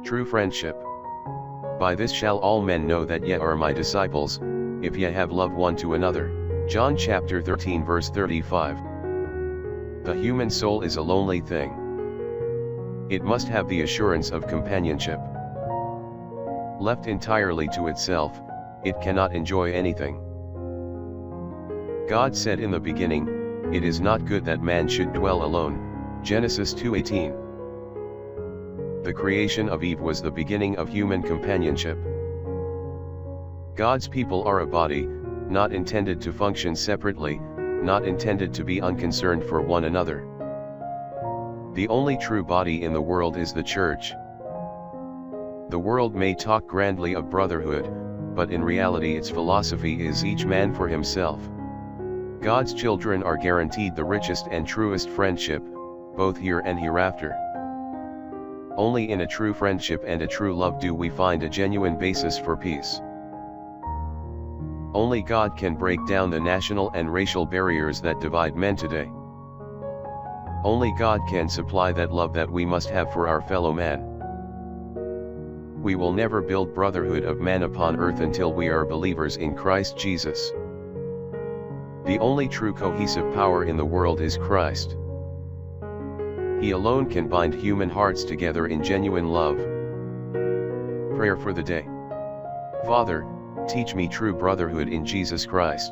True friendship. By this shall all men know that ye are my disciples, if ye have love one to another. John chapter 13 verse 35. The human soul is a lonely thing. It must have the assurance of companionship. Left entirely to itself, it cannot enjoy anything. God said in the beginning, "It is not good that man should dwell alone." Genesis 2:18. The creation of Eve was the beginning of human companionship. God's people are a body, not intended to function separately, not intended to be unconcerned for one another. The only true body in the world is the church. The world may talk grandly of brotherhood, but in reality its philosophy is each man for himself. God's children are guaranteed the richest and truest friendship, both here and hereafter. Only in a true friendship and a true love do we find a genuine basis for peace. Only God can break down the national and racial barriers that divide men today. Only God can supply that love that we must have for our fellow man. We will never build brotherhood of man upon earth until we are believers in Christ Jesus. The only true cohesive power in the world is Christ. He alone can bind human hearts together in genuine love. Prayer for the day. Father, teach me true brotherhood in Jesus Christ.